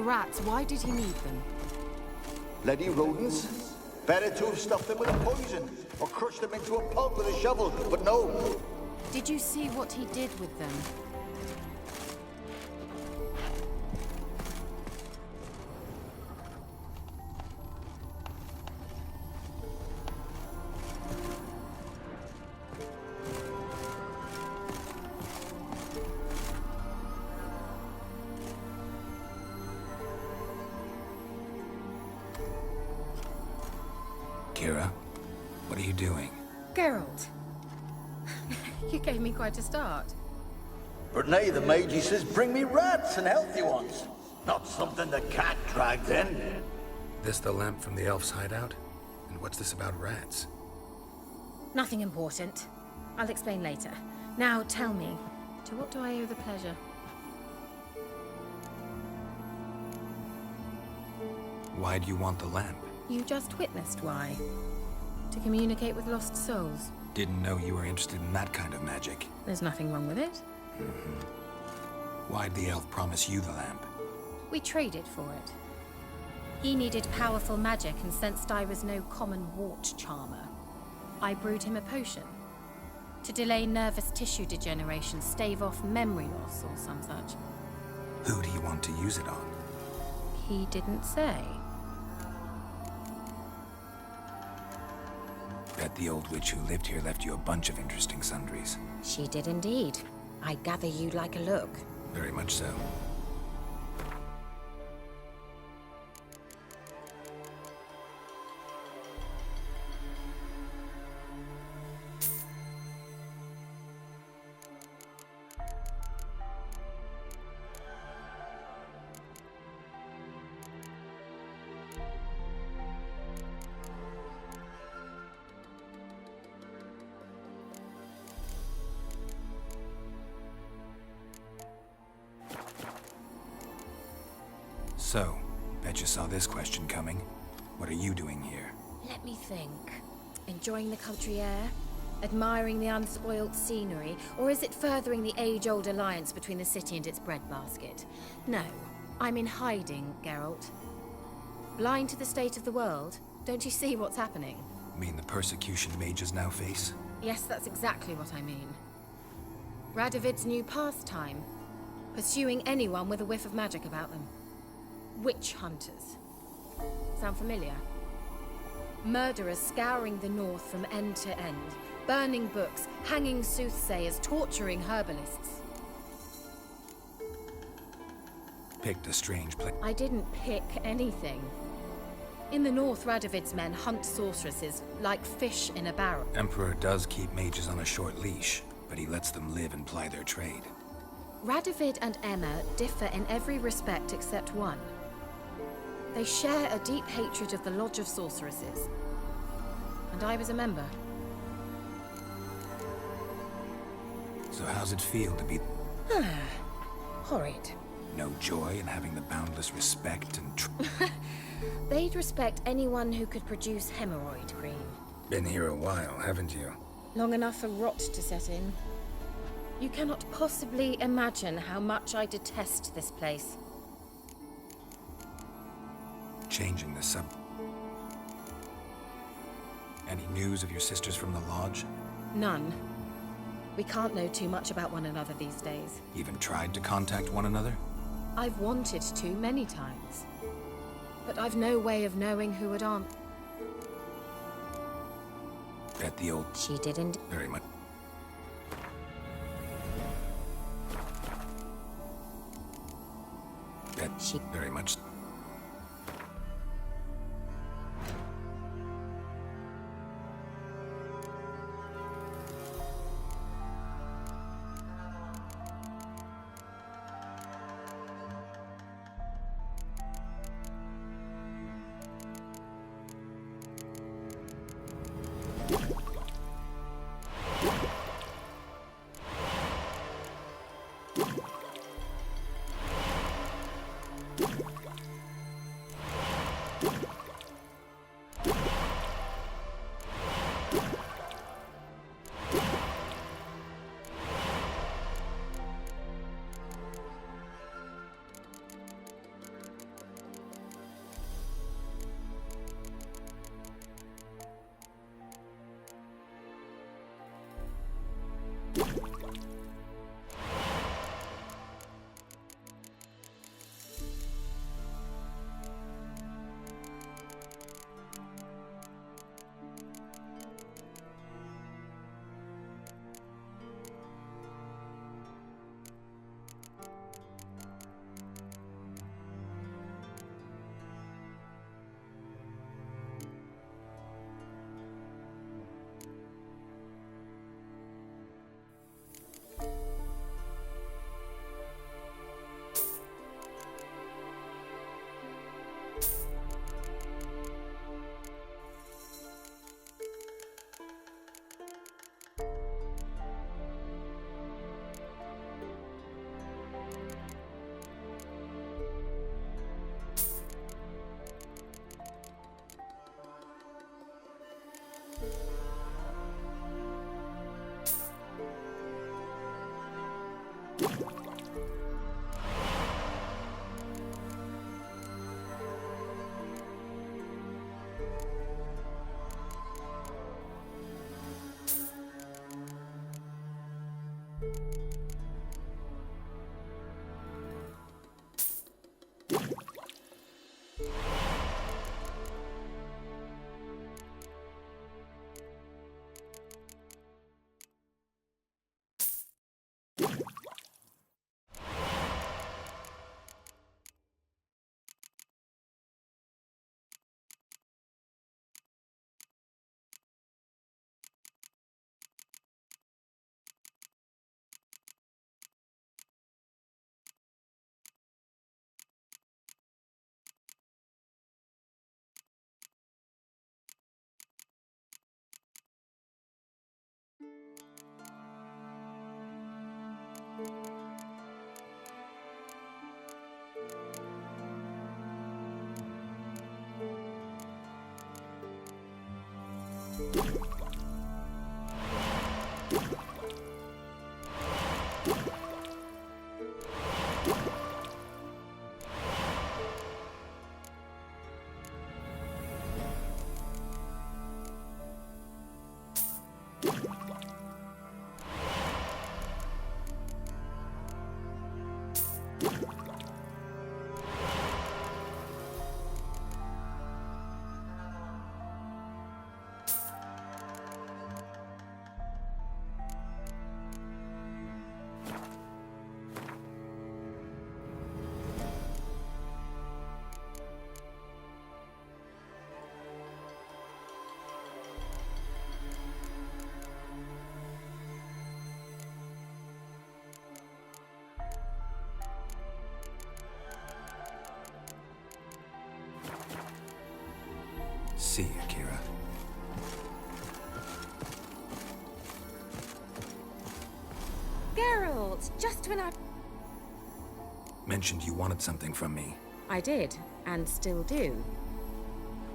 rats, why did he need them? Bloody rodents. Better to have stuffed them with a poison, or crushed them into a pulp with a shovel, but no. Did you see what he did with them? Kira, what are you doing? Geralt. You gave me quite a start. But nay, the mage, he says, bring me rats and healthy ones. Not something the cat dragged in. This the lamp from the elf's hideout? And what's this about rats? Nothing important. I'll explain later. Now tell me, to what do I owe the pleasure? Why do you want the lamp? You just witnessed why. To communicate with lost souls. Didn't know you were interested in that kind of magic. There's nothing wrong with it. Why'd the elf promise you the lamp? We traded for it. He needed powerful magic and sensed I was no common wart charmer. I brewed him a potion. To delay nervous tissue degeneration, stave off memory loss or some such. Who'd he want to use it on? He didn't say. Bet the old witch who lived here left you a bunch of interesting sundries. She did indeed. I gather you'd like a look. Very much so. So, bet you saw this question coming. What are you doing here? Let me think. Enjoying the country air? Admiring the unspoilt scenery? Or is it furthering the age-old alliance between the city and its breadbasket? No, I'm in hiding, Geralt. Blind to the state of the world? Don't you see what's happening? Mean the persecution mages now face? Yes, that's exactly what I mean. Radovid's new pastime. Pursuing anyone with a whiff of magic about them. Witch hunters. Sound familiar? Murderers scouring the north from end to end. Burning books, hanging soothsayers, torturing herbalists. Picked a strange place. I didn't pick anything. In the north, Radovid's men hunt sorceresses like fish in a barrel. Emperor does keep mages on a short leash, but he lets them live and ply their trade. Radovid and Emma differ in every respect except one. They share a deep hatred of the Lodge of Sorceresses. And I was a member. So how's it feel to be... Horrid. No joy in having the boundless respect and They'd respect anyone who could produce hemorrhoid cream. Been here a while, haven't you? Long enough for rot to set in. You cannot possibly imagine how much I detest this place. Changing the sub... Any news of your sisters from the lodge? None. We can't know too much about one another these days. Even tried to contact one another? I've wanted to many times. But I've no way of knowing who would answer. Bet the old... She didn't. Very much. Bet She... very much. See, Akira. Geralt, just when I... Mentioned you wanted something from me. I did, and still do.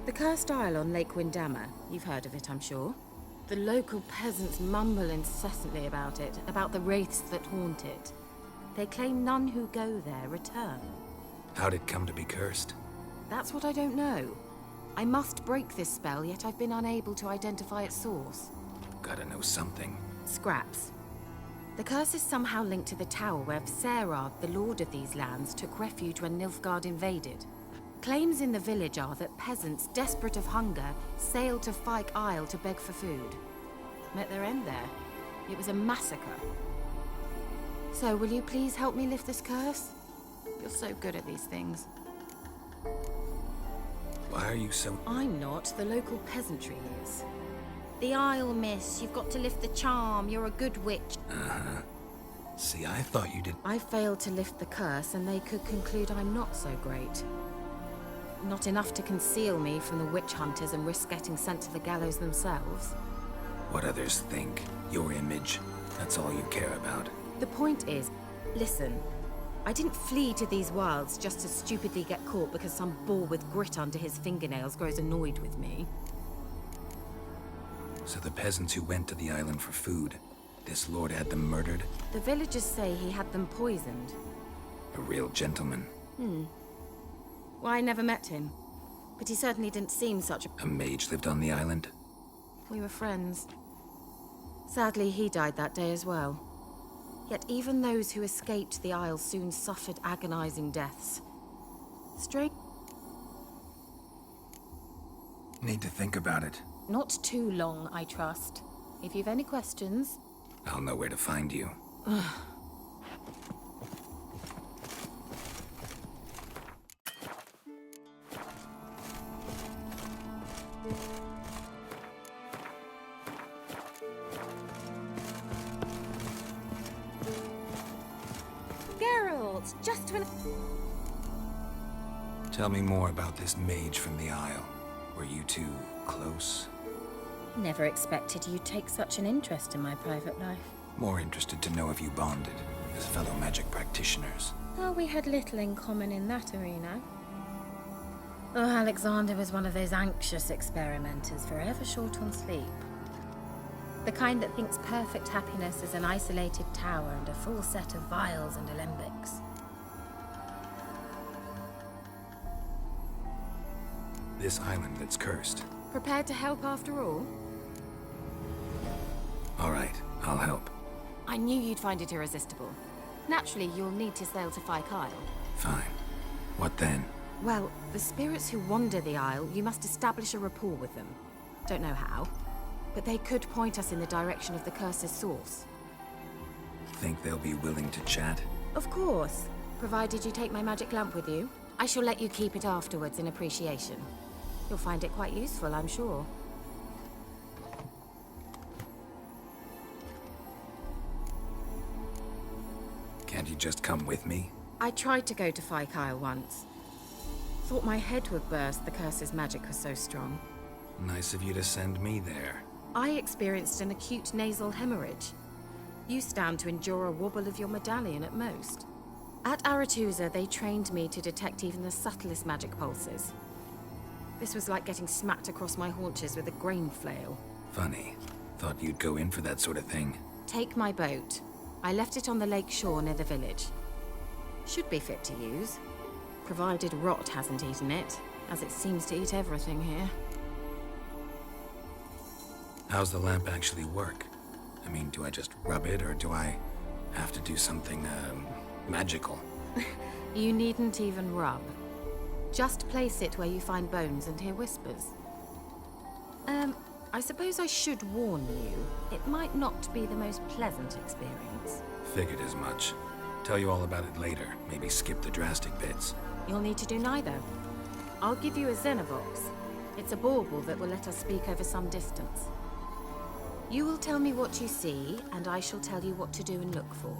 The Cursed Isle on Lake Windammer. You've heard of it, I'm sure. The local peasants mumble incessantly about it, about the wraiths that haunt it. They claim none who go there return. How'd it come to be cursed? That's what I don't know. I must break this spell, yet I've been unable to identify its source. Gotta know something. Scraps. The curse is somehow linked to the tower where Serad, the lord of these lands, took refuge when Nilfgaard invaded. Claims in the village are that peasants, desperate of hunger, sailed to Fyke Isle to beg for food. Met their end there. It was a massacre. So, will you please help me lift this curse? You're so good at these things. Why are you so... I'm not. The local peasantry is. The Isle, miss. You've got to lift the charm. You're a good witch. Uh-huh. See, I thought you did... I failed to lift the curse, and they could conclude I'm not so great. Not enough to conceal me from the witch hunters and risk getting sent to the gallows themselves. What others think. Your image. That's all you care about. The point is, listen, I didn't flee to these wilds just to stupidly get caught because some boar with grit under his fingernails grows annoyed with me. So the peasants who went to the island for food, this lord had them murdered? The villagers say he had them poisoned. A real gentleman. Well, I never met him, but he certainly didn't seem such a... A mage lived on the island? We were friends. Sadly, he died that day as well. Yet even those who escaped the Isle soon suffered agonizing deaths. Strange. Need to think about it. Not too long, I trust. If you've any questions... I'll know where to find you. Geralt, just when... Tell me more about this mage from the Isle. Were you two close? Never expected you'd take such an interest in my private life. More interested to know if you bonded as fellow magic practitioners. Oh, we had little in common in that arena. Oh, Alexander was one of those anxious experimenters, forever short on sleep. The kind that thinks perfect happiness is an isolated tower and a full set of vials and alembics. This island that's cursed. Prepared to help after all? All right, I'll help. I knew you'd find it irresistible. Naturally, you'll need to sail to Kyle. Fine. What then? Well, the spirits who wander the Isle, you must establish a rapport with them. Don't know how, but they could point us in the direction of the curse's source. Think they'll be willing to chat? Of course, provided you take my magic lamp with you. I shall let you keep it afterwards in appreciation. You'll find it quite useful, I'm sure. Can't you just come with me? I tried to go to Kyle once. Thought my head would burst, the curse's magic was so strong. Nice of you to send me there. I experienced an acute nasal hemorrhage. You stand to endure a wobble of your medallion at most. At Aretusa, they trained me to detect even the subtlest magic pulses. This was like getting smacked across my haunches with a grain flail. Funny. Thought you'd go in for that sort of thing. Take my boat. I left it on the lake shore near the village. Should be fit to use, provided rot hasn't eaten it, as it seems to eat everything here. How's the lamp actually work? I mean, do I just rub it, or do I have to do something, magical? You needn't even rub. Just place it where you find bones and hear whispers. I suppose I should warn you, it might not be the most pleasant experience. Figured as much. Tell you all about it later. Maybe skip the drastic bits. You'll need to do neither. I'll give you a Xenovox. It's a bauble that will let us speak over some distance. You will tell me what you see, and I shall tell you what to do and look for.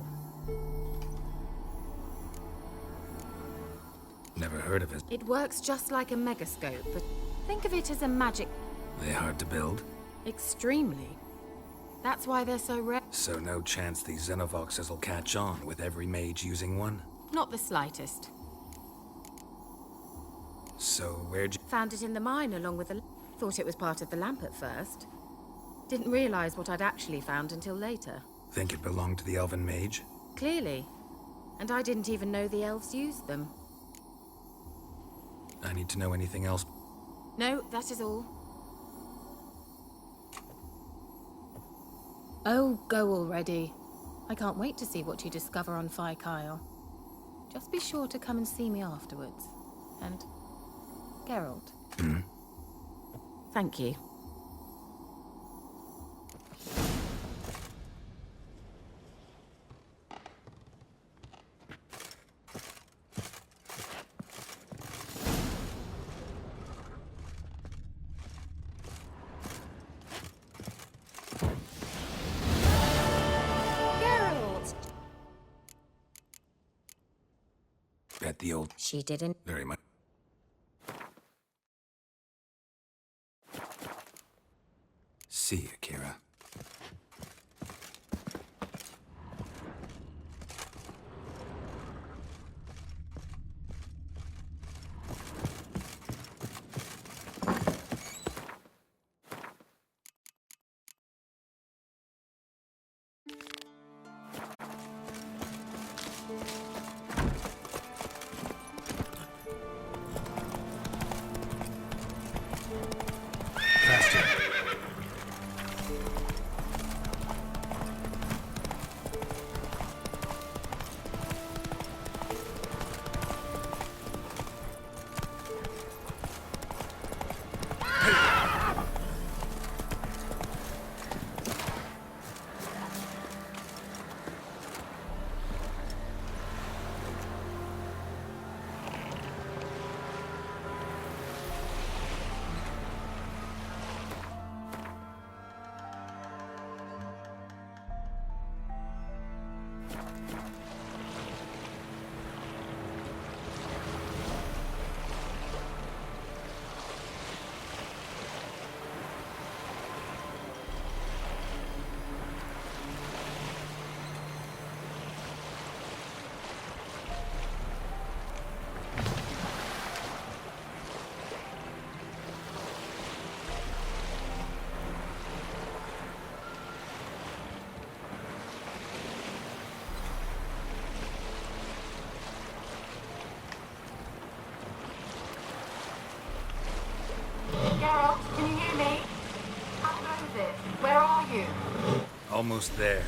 Never heard of it. It works just like a megascope, but think of it as a magic... They hard to build? Extremely. That's why they're so rare. So no chance these Xenovoxes will catch on with every mage using one? Not the slightest. So where'd you... Found it in the mine along with the... Thought it was part of the lamp at first. Didn't realize what I'd actually found until later. Think it belonged to the elven mage? Clearly. And I didn't even know the elves used them. I need to know anything else. No, that is all. Oh, go already. I can't wait to see what you discover on Kyle. Just be sure to come and see me afterwards. And... Geralt. Thank you. Bet the old... She didn't. Very much. See you, Kira. Geralt, can you hear me? How goes it? Where are you? Almost there.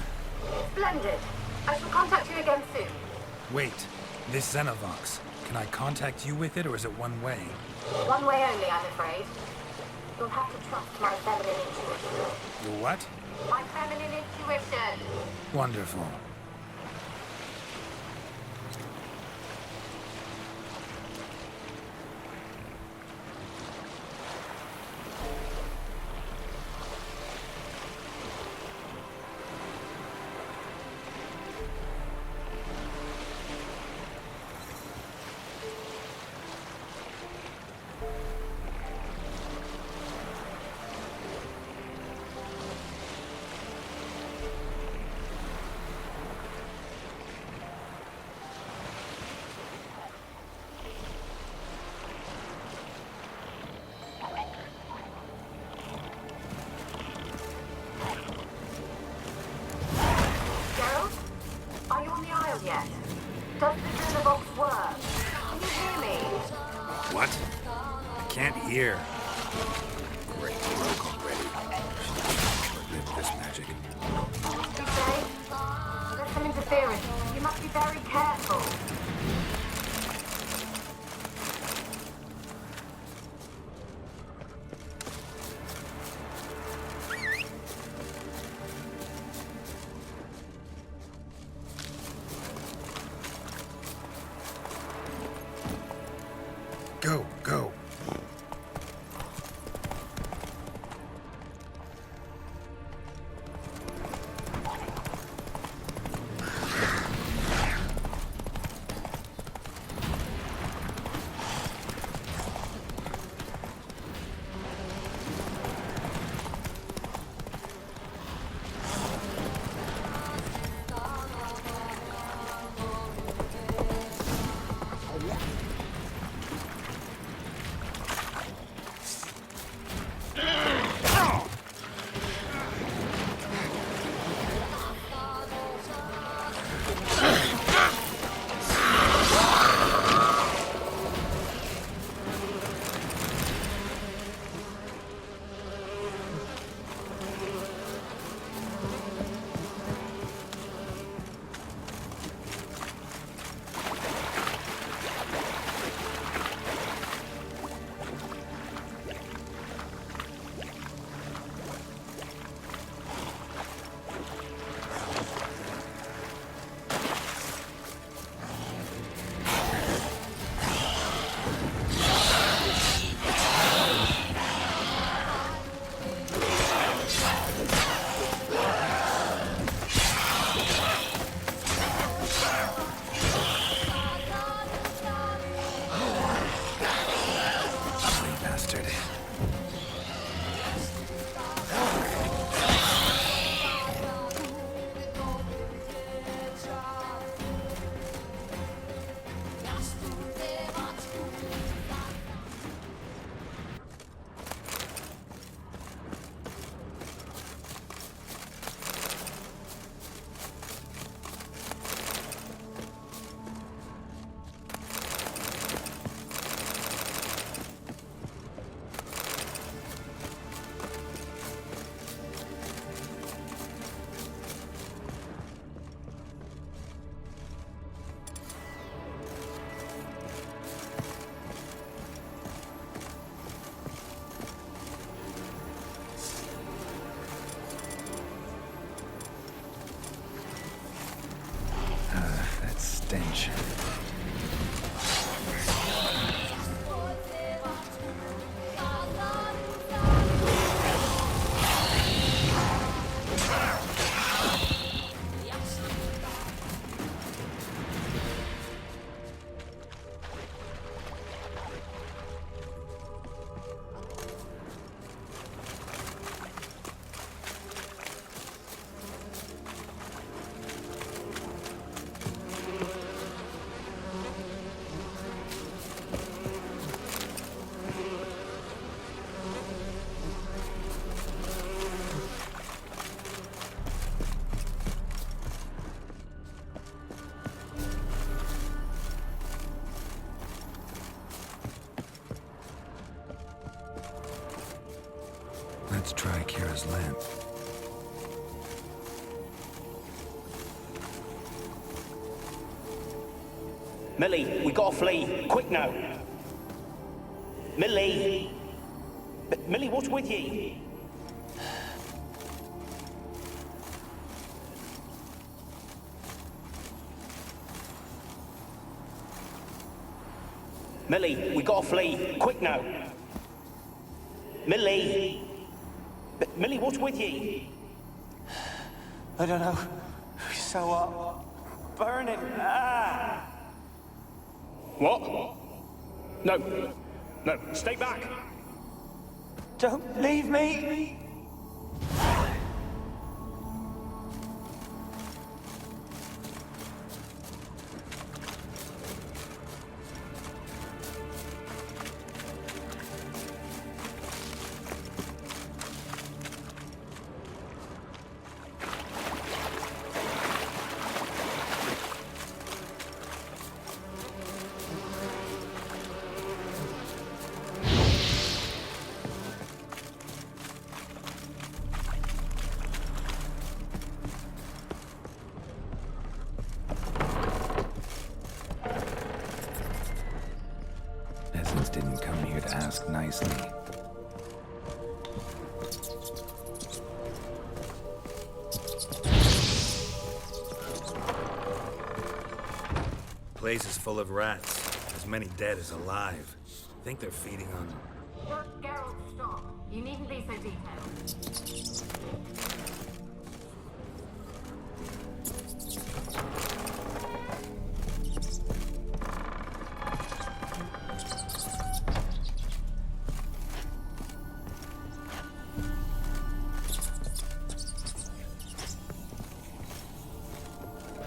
Splendid. I shall contact you again soon. Wait, this Xenovox. Can I contact you with it, or is it one way? One way only, I'm afraid. You'll have to trust my feminine intuition. Your what? My feminine intuition. Wonderful. Geralt? Are you on the Isle yet? Does the Xenovox work? Can you hear me? What? I can't hear. Great, broke already. Forgive this magic. You say? There's some interference. You must be very careful. Go, go. Stench. this lamp. Millie, we gotta flee. Quick now. Millie! Millie, what's with ye? Millie, we gotta flee. Quick now. Millie! Millie, what's with ye? I don't know. So what? Burning. Ah! What? No. No, stay back. Don't leave me! Peasants didn't come here to ask nicely. Place is full of rats. As many dead as alive. Think they're feeding on them. Geralt, stop. You needn't be so detailed.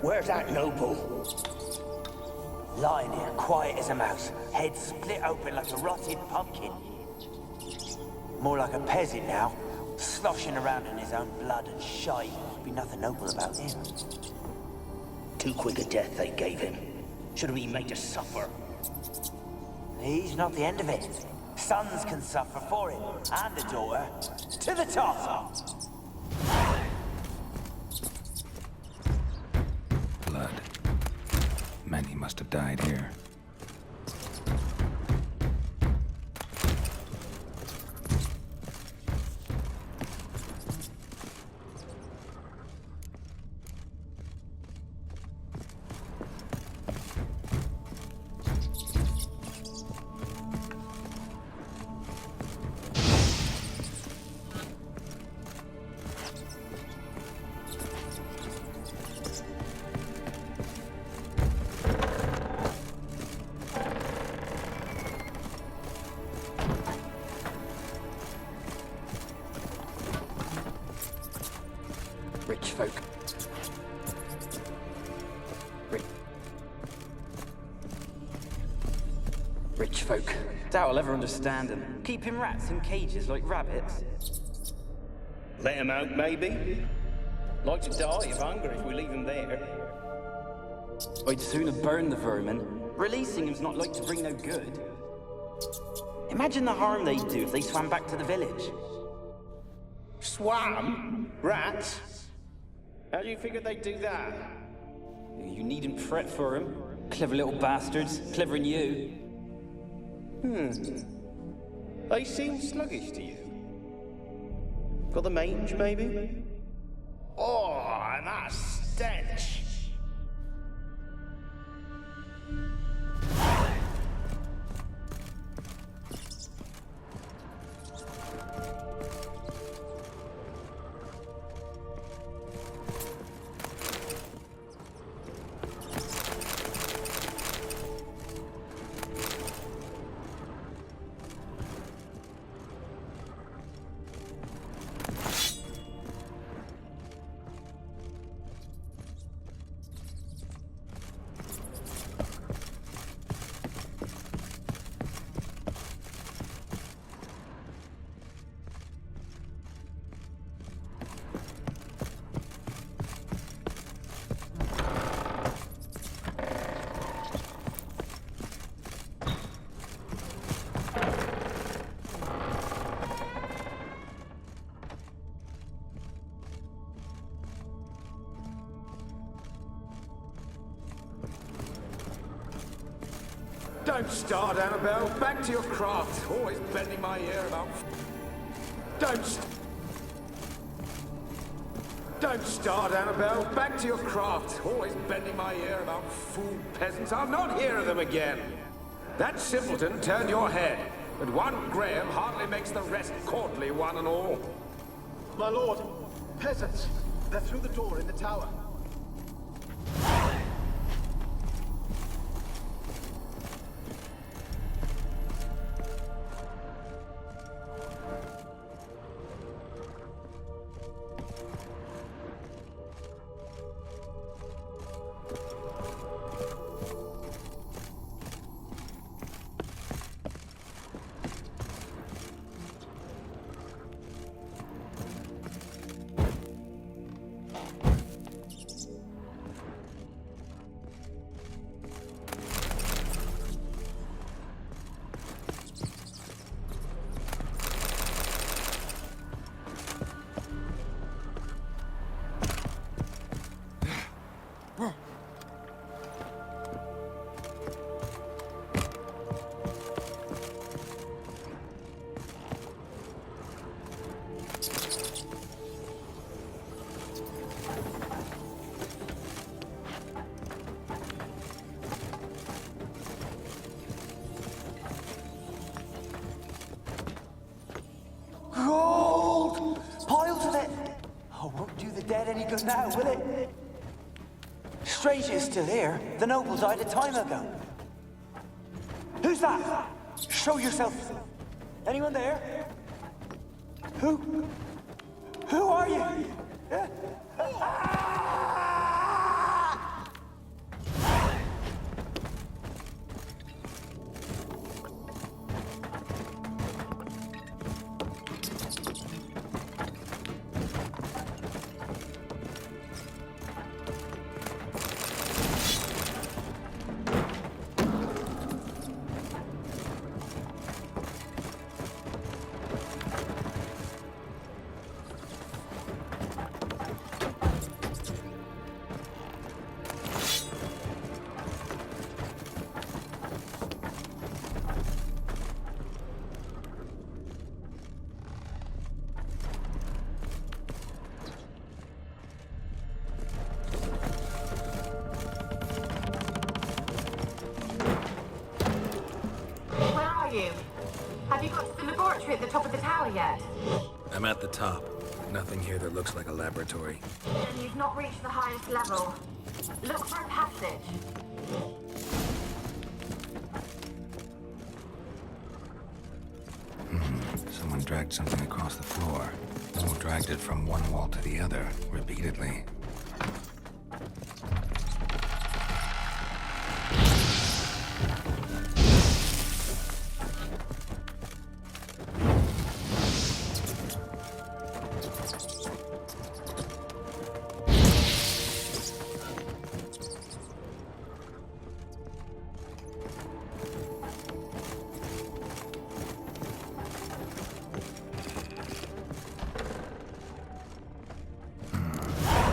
Where's that noble? Lying here, quiet as a mouse, head split open like a rotted pumpkin. More like a peasant now, sloshing around in his own blood and shite. Be nothing noble about him. Too quick a death they gave him. Should have been made to suffer. He's not the end of it. Sons can suffer for him, and a daughter. To the top! Blood. Many must have died here. Rich folk. Rich folk. Doubt I'll ever understand them. Keeping rats in cages like rabbits. Let him out, maybe? Like to die of hunger if we leave him there. I'd sooner burn the vermin. Releasing him's not like to bring no good. Imagine the harm they'd do if they swam back to the village. Swam? Rats? How do you figure they'd do that? You needn't fret for them. Clever little bastards. Clever than you. They seem sluggish to you. Got the mange, maybe? Oh, and that stench! Don't start, Annabelle. Back to your craft. Always bending my ear about... Don't start, Annabelle. Back to your craft. Always bending my ear about fool peasants. I'll not hear of them again. That simpleton turned your head, but one Graham hardly makes the rest courtly, one and all. My lord, peasants. They're through the door in the tower. Gold! Piles of it! Oh, won't do the dead any good now, will it? Strange it's still here. The nobles died a time ago. Who's that? Show yourself. Anyone there? Who? Who are you? Have you got to the laboratory at the top of the tower yet? I'm at the top. Nothing here that looks like a laboratory. Then you've not reached the highest level. Look for a passage. Someone dragged something across the floor. Someone dragged it from one wall to the other, repeatedly.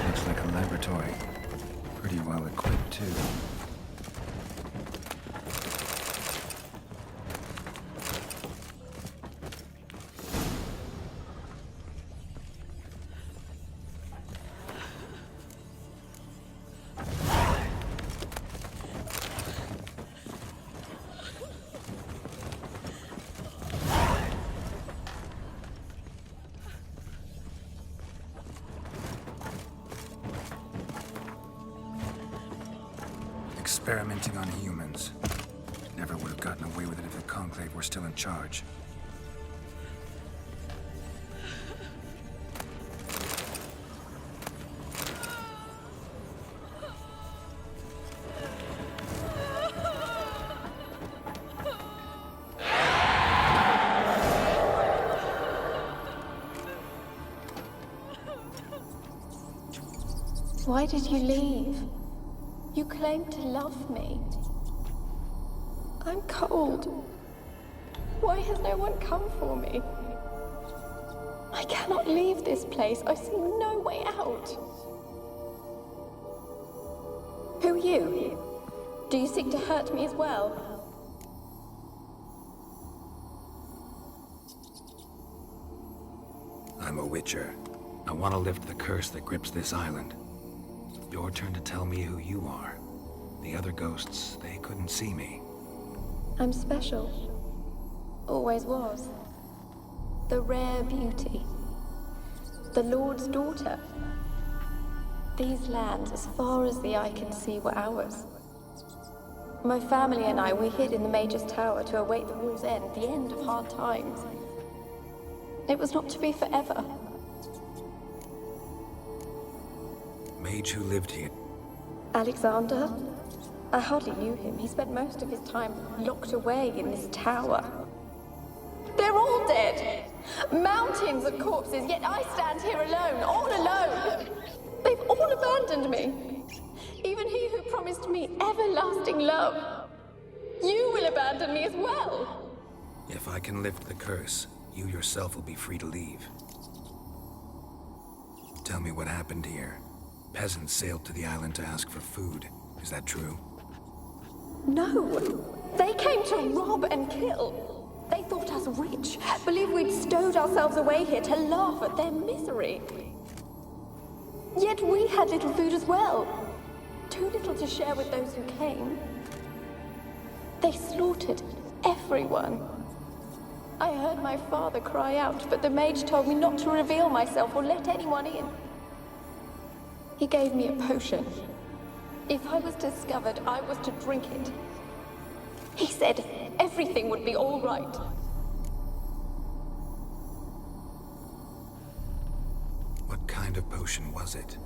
Looks like a laboratory. Pretty well equipped, too. Experimenting on humans. Never would have gotten away with it if the Conclave were still in charge. Why did you leave? You claimed to love me. I'm cold. Why has no one come for me? I cannot leave this place. I see no way out. Who are you? Do you seek to hurt me as well? Witcher. I want to lift the curse that grips this island. Your turn to tell me who you are. The other ghosts, they couldn't see me. I'm special. Always was. The rare beauty. The Lord's daughter. These lands, as far as the eye can see, were ours. My family and I, we hid in the Mage's Tower to await the war's end, the end of hard times. It was not to be forever. Mage who lived here. Alexander? I hardly knew him. He spent most of his time locked away in this tower. They're all dead! Mountains of corpses, yet I stand here alone, all alone! They've all abandoned me. Even he who promised me everlasting love. You will abandon me as well. If I can lift the curse, you yourself will be free to leave. Tell me what happened here. Peasants sailed to the island to ask for food. Is that true? No. They came to rob and kill. They thought us rich, believed we'd stowed ourselves away here to laugh at their misery. Yet we had little food as well. Too little to share with those who came. They slaughtered everyone. I heard my father cry out, but the mage told me not to reveal myself or let anyone in. He gave me a potion. If I was discovered, I was to drink it. He said everything would be all right. What kind of potion was it?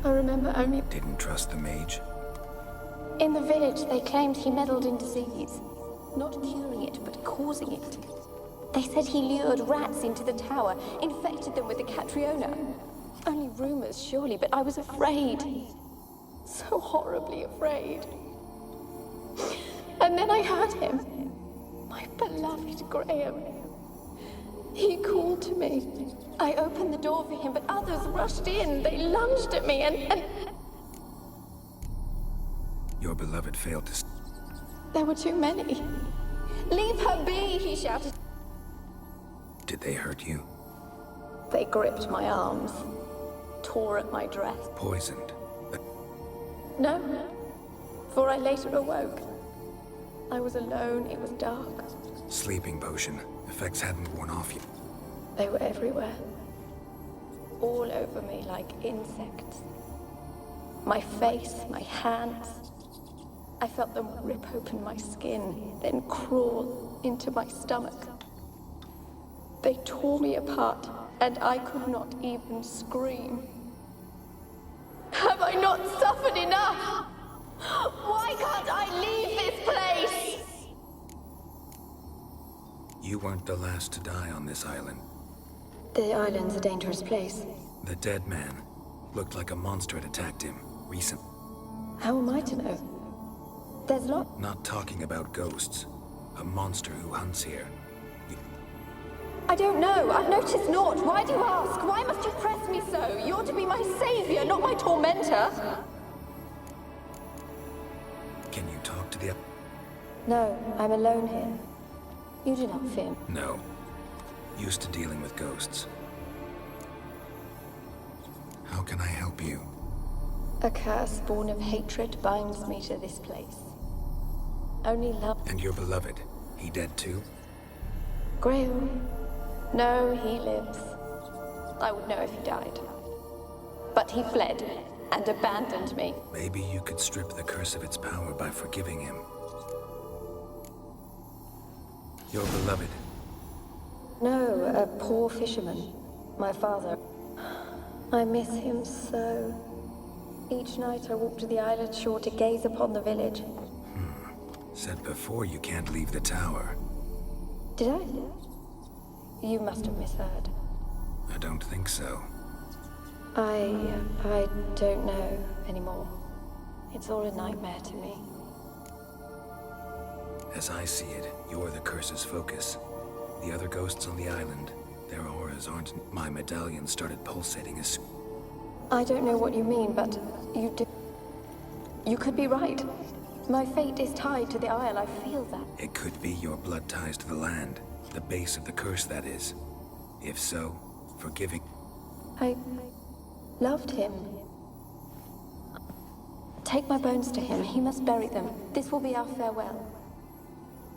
I remember only... Didn't trust the mage? In the village, they claimed he meddled in disease. Not curing it, but causing it. They said he lured rats into the tower, infected them with the Catriona. Only rumors, surely, but I was afraid. So horribly afraid. And then I heard him. My beloved Graham. He called to me. I opened the door for him, but others rushed in. They lunged at me and... Your beloved failed to... There were too many. Leave her be, he shouted. Did they hurt you? They gripped my arms, tore at my dress. Poisoned? No, for I later awoke. I was alone, it was dark. Sleeping potion. Effects hadn't worn off you. They were everywhere. All over me like insects. My face, my hands. I felt them rip open my skin, then crawl into my stomach. They tore me apart, and I could not even scream. Have I not suffered enough? Why can't I leave this place? You weren't the last to die on this island. The island's a dangerous place. The dead man looked like a monster had attacked him recent. How am I to know? There's not... Not talking about ghosts. A monster who hunts here. I don't know. I've noticed naught. Why do you ask? Why must you press me so? You're to be my savior, not my tormentor. Can you talk to the... No, I'm alone here. You do not fear me. No. Used to dealing with ghosts. How can I help you? A curse born of hatred binds me to this place. Only love... And your beloved, he dead too? Graham? No, he lives. I would know if he died. But he fled and abandoned me. Maybe you could strip the curse of its power by forgiving him. Your beloved. No, a poor fisherman. My father. I miss him so. Each night I walk to the island shore to gaze upon the village. Said before you can't leave the tower. Did I? You must have misheard. I don't think so. I don't know anymore. It's all a nightmare to me. As I see it, you're the curse's focus. The other ghosts on the island, their auras aren't... My medallion started pulsating as... I don't know what you mean, but you do... You could be right. My fate is tied to the Isle, I feel that. It could be your blood ties to the land. The base of the curse, that is. If so, for giving. I loved him. Take my bones to him. He must bury them. This will be our farewell.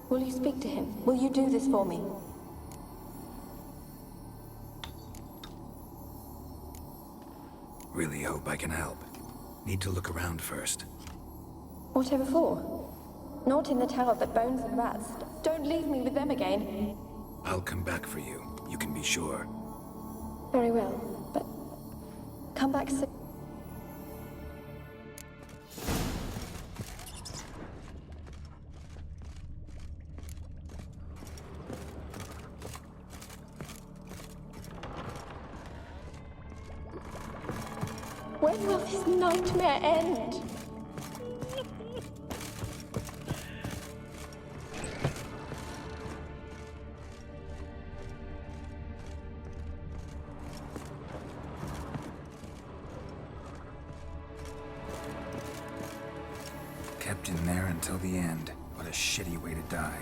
Will you speak to him? Will you do this for me? Really hope I can help. Need to look around first. Whatever for? Not in the tower, but bones and rats. Don't leave me with them again. I'll come back for you. You can be sure. Very well, but come back soon. When will this nightmare end? Kept in there until the end. What a shitty way to die.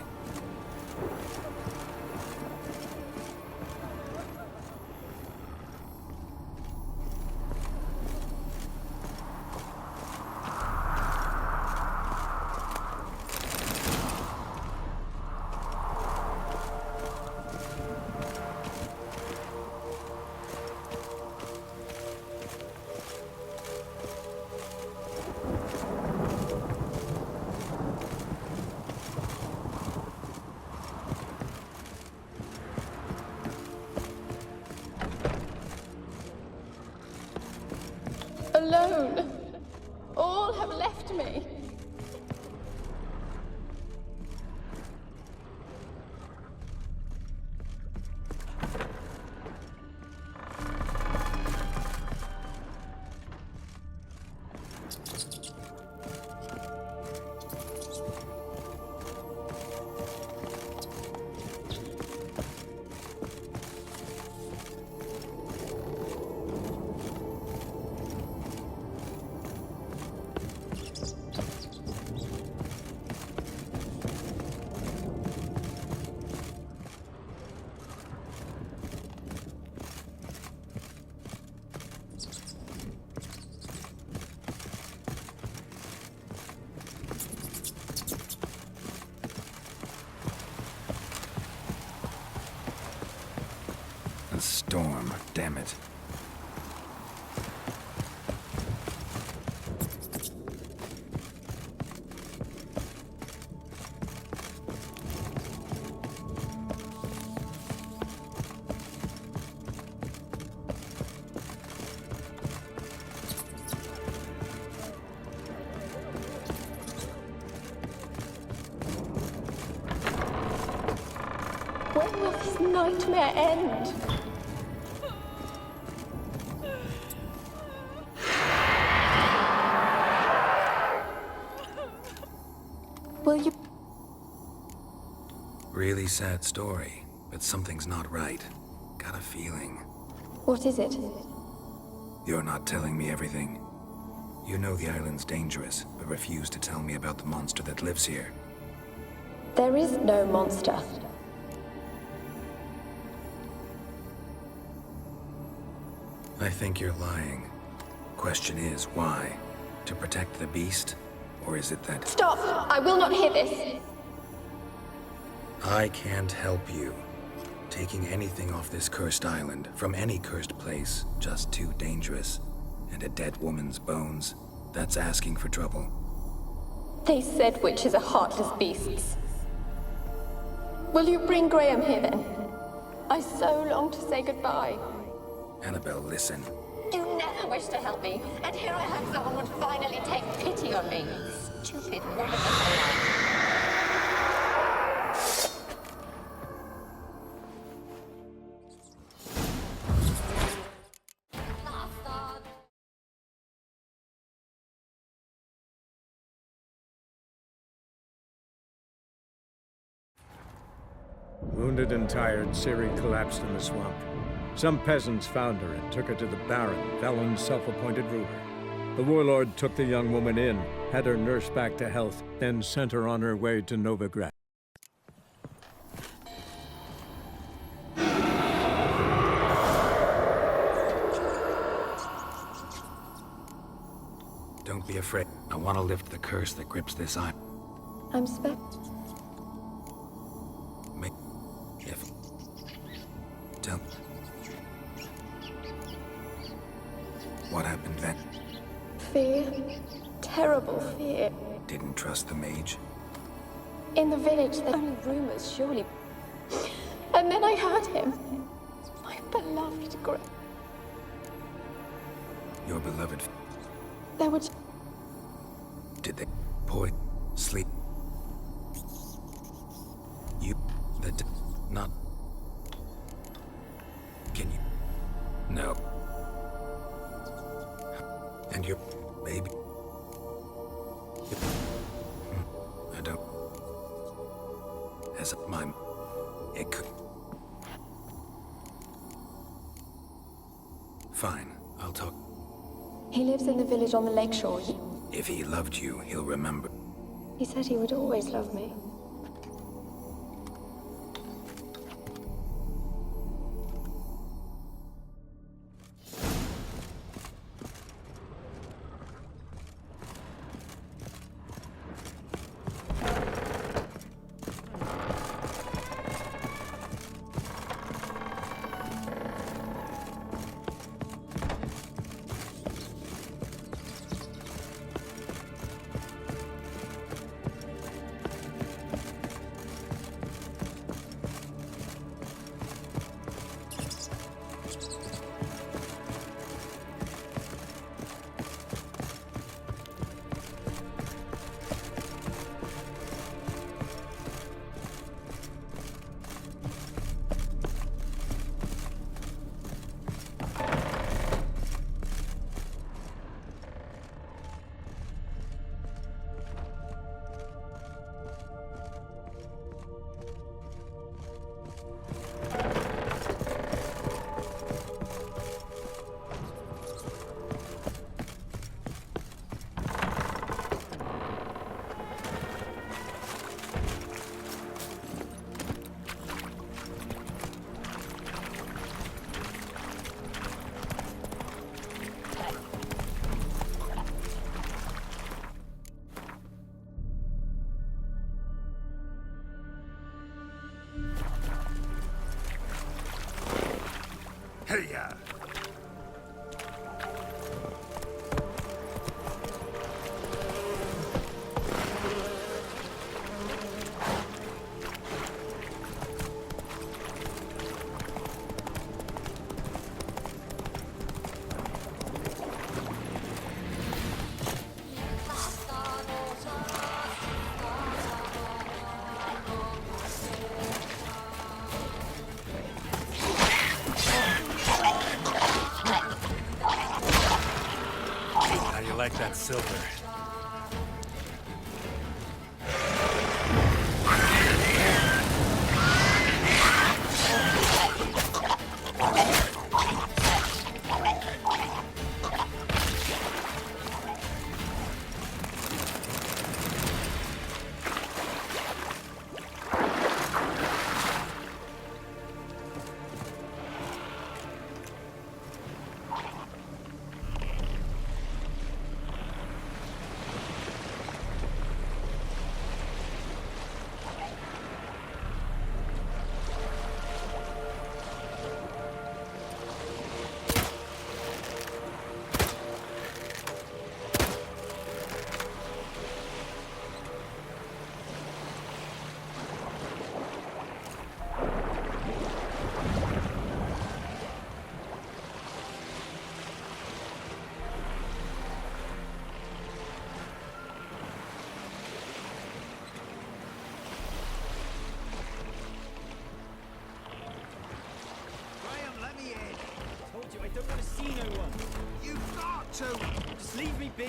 Alone. All have left me. A storm, damn it. When will this nightmare end? Will you... Really sad story, but something's not right. Got a feeling. What is it? You're not telling me everything. You know the island's dangerous, but refuse to tell me about the monster that lives here. There is no monster. I think you're lying. Question is, why? To protect the beast? Or is it that... Stop! I will not hear this! I can't help you. Taking anything off this cursed island, from any cursed place, just too dangerous. And a dead woman's bones, that's asking for trouble. They said witches are heartless beasts. Will you bring Graham here then? I so long to say goodbye. Annabelle, listen. You never wished to help me, and here I had someone would finally take pity on me. Stupid woman that Wounded and tired, Ciri collapsed in the swamp. Some peasants found her and took her to the Baron, Velen's self-appointed ruler. The warlord took the young woman in, had her nursed back to health, then sent her on her way to Novigrad. Don't be afraid. I want to lift the curse that grips this eye. I'm Make... If... Don't... What happened then? fear. Terrible fear. Didn't trust the mage? In the village, there are only rumors, surely. And then I heard him. My beloved Your beloved... There were... Did they... sleep? You... Not... Can you... No. And your... baby... I don't... As of my... It could... Fine, I'll talk. He lives in the village on the lakeshore. If he loved you, he'll remember. He said he would always love me. Hey-ya! Like that silver. I don't want to see no one. You've got to! Just leave me be.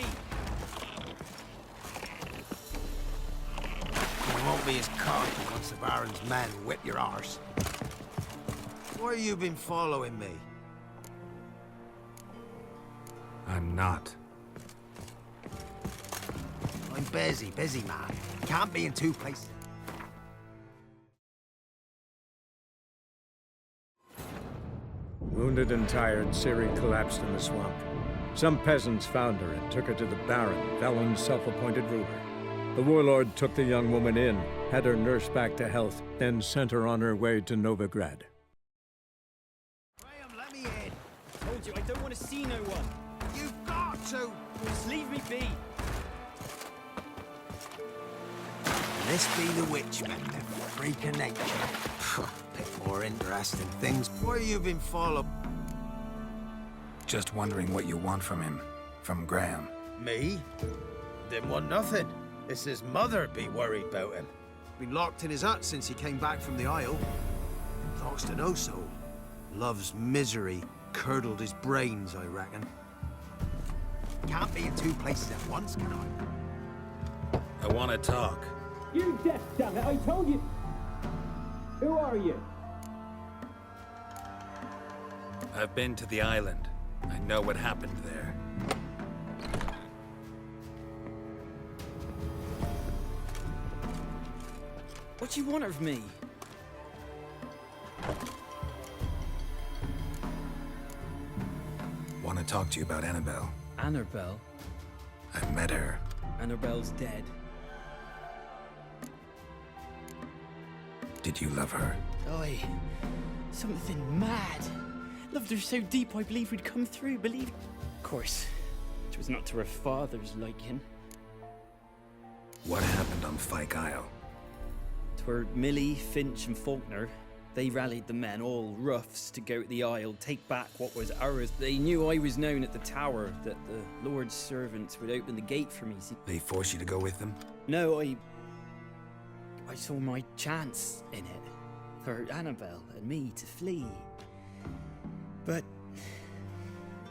You won't be as cocky once the Baron's men whip your arse. Why have you been following me? I'm not. I'm busy man. Can't be in two places. Wounded and tired, Ciri collapsed in the swamp. Some peasants found her and took her to the Baron, Velen's self-appointed ruler. The warlord took the young woman in, had her nursed back to health, then sent her on her way to Novigrad. Graham, let me in. Told you, I don't want to see no one. You've got to. Just leave me be. This be the witchman, the freak of nature. Bit more interesting things. Where you been followed? Just wondering what you want from him. From Graham. Me? Didn't want nothing. It's his mother be worried about him. Been locked in his hut since he came back from the Isle. Talks to no soul. Love's misery curdled his brains, I reckon. Can't be in two places at once, can I? I want to talk. You deaf, damn it, I told you. Who are you? I've been to the island. I know what happened there. What do you want of me? Want to talk to you about Annabelle. Annabelle? I met her. Annabelle's dead. Did you love her? Oi, something mad. Loved her so deep I believe we'd come through, believe. Of course, it was not to her father's liking. What happened on Fyke Isle? 'Twere Millie, Finch and Faulkner. They rallied the men, all roughs, to go to the Isle, take back what was ours. They knew I was known at the tower, that the Lord's servants would open the gate for me. See? They forced you to go with them? No, I saw my chance in it. For Annabelle and me to flee. But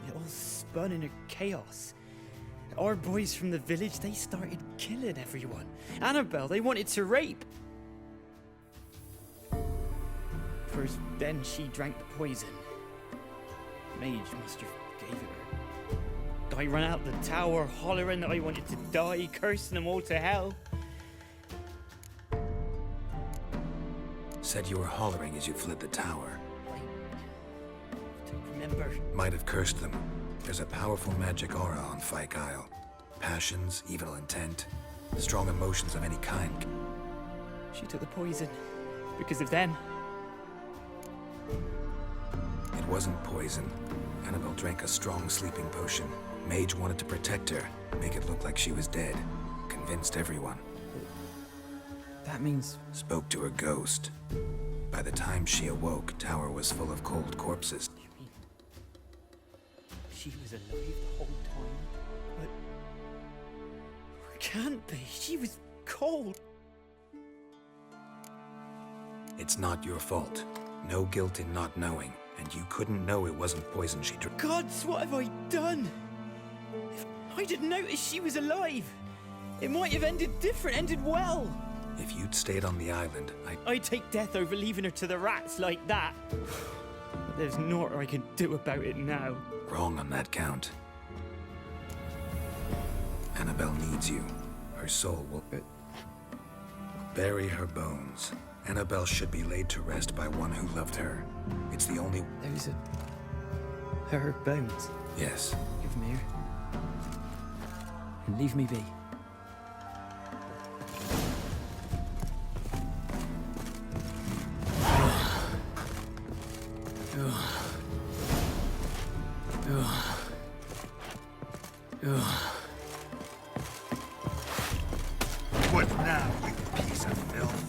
it all spun in a chaos. Our boys from the village, they started killing everyone. Annabelle, they wanted to rape. First, then she drank the poison. Mage must have gave it her. I ran out the tower, hollering that I wanted to die, cursing them all to hell. Said you were hollering as you fled the tower. I don't remember. Might have cursed them. There's a powerful magic aura on Fyke Isle. Passions, evil intent, strong emotions of any kind. She took the poison because of them. It wasn't poison. Annabelle drank a strong sleeping potion. Mage wanted to protect her, make it look like she was dead. Convinced everyone. That means... Spoke to her ghost. By the time she awoke, Tower was full of cold corpses. You mean she was alive the whole time? But... It can't be. She was cold. It's not your fault. No guilt in not knowing, and you couldn't know it wasn't poison she drank. Gods, what have I done? If I didn't notice she was alive, it might have ended different, ended well. If you'd stayed on the island, I'd take death over leaving her to the rats like that. There's naught I can do about it now. Wrong on that count. Annabelle needs you. Her soul will... Bury her bones. Annabelle should be laid to rest by one who loved her. It's the only... Those are... her bones. Yes. Give them here. And leave me be. What now, you piece of filth?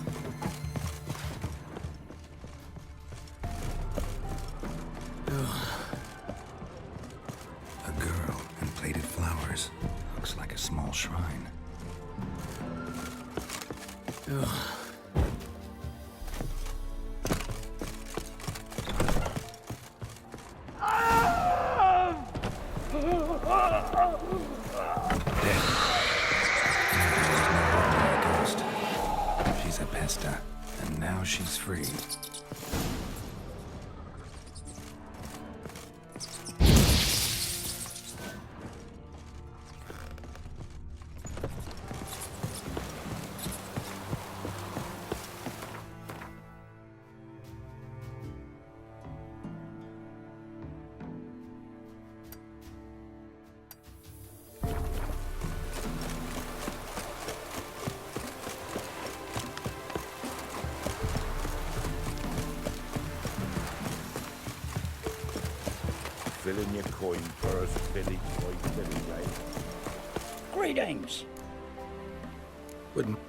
A girl and plated flowers. Looks like a small shrine. She's a pesta, and now she's free. filling your coin purse, village boy, Billy Ray. Greetings. Wouldn't...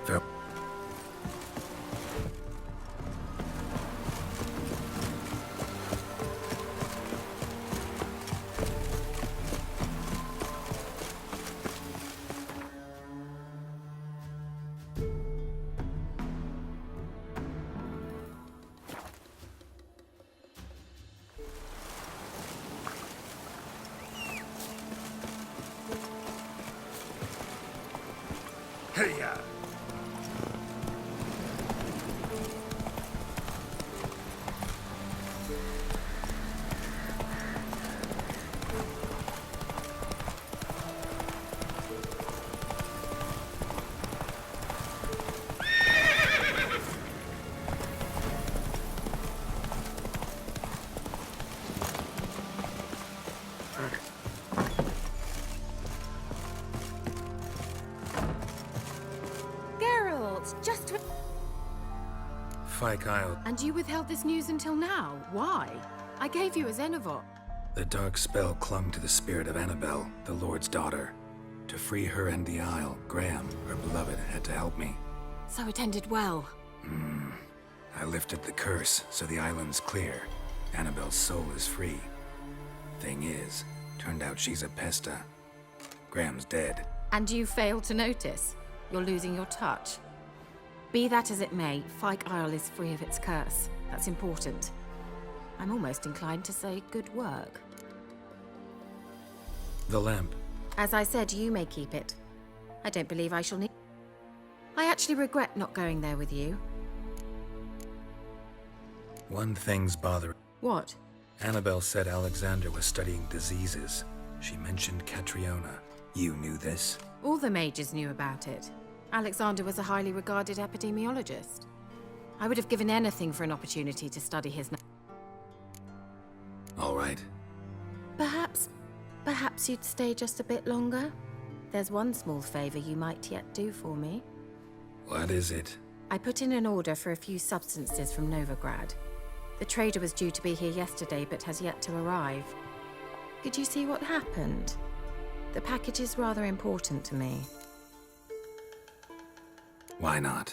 Fair. Hey-ya! Just Fyke Isle. And you withheld this news until now? Why? I gave you a Xenovot. The dark spell clung to the spirit of Annabelle, the Lord's daughter. To free her and the Isle, Graham, her beloved, had to help me. So it ended well. I lifted the curse, so the island's clear. Annabelle's soul is free. Thing is, turned out she's a pesta. Graham's dead. And you failed to notice. You're losing your touch. Be that as it may, Fyke Isle is free of its curse. That's important. I'm almost inclined to say good work. The lamp. As I said, you may keep it. I don't believe I shall need... I actually regret not going there with you. One thing's bothering. What? Annabelle said Alexander was studying diseases. She mentioned Catriona. You knew this? All the mages knew about it. Alexander was a highly regarded epidemiologist. I would have given anything for an opportunity to study his... All right. Perhaps you'd stay just a bit longer? There's one small favor you might yet do for me. What is it? I put in an order for a few substances from Novigrad. The trader was due to be here yesterday, but has yet to arrive. Could you see what happened? The package is rather important to me. Why not?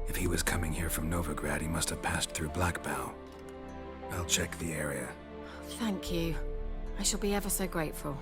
If he was coming here from Novigrad, he must have passed through Blackbow. I'll check the area. Thank you. I shall be ever so grateful.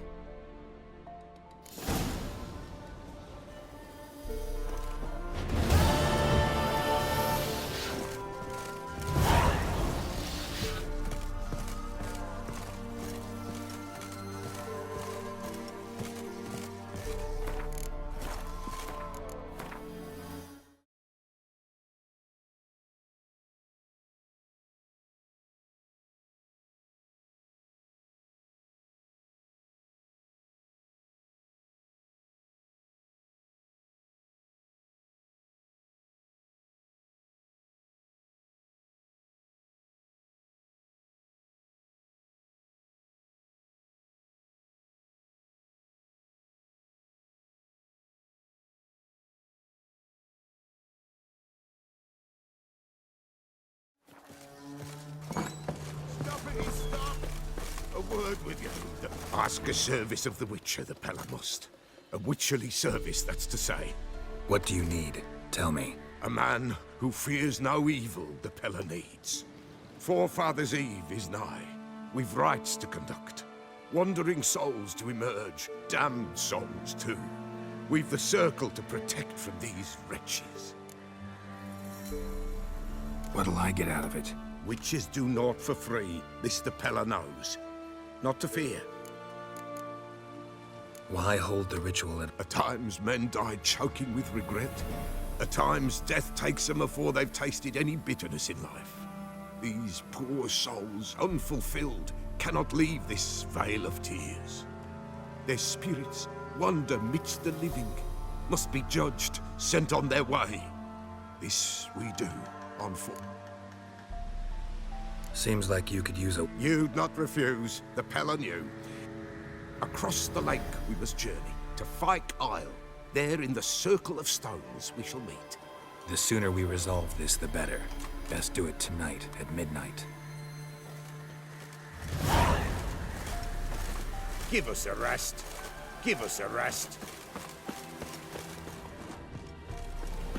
A word with you. Ask a service of the Witcher, the Pella must. A witcherly service, that's to say. What do you need? Tell me. A man who fears no evil the Pella needs. Forefathers' Eve is nigh. We've rites to conduct. Wandering souls to emerge. Damned souls, too. We've the circle to protect from these wretches. What'll I get out of it? Witches do naught for free. This the Pella knows. Not to fear. Why hold the ritual At times, men die choking with regret. At times, death takes them before they've tasted any bitterness in life. These poor souls, unfulfilled, cannot leave this vale of tears. Their spirits wander midst the living, must be judged, sent on their way. This we do on foot. Seems like you could use a... You'd not refuse. The Pella knew. Across the lake we must journey, to Fyke Isle. There, in the Circle of Stones, we shall meet. The sooner we resolve this, the better. Best do it tonight at midnight. Give us a rest. Give us a rest.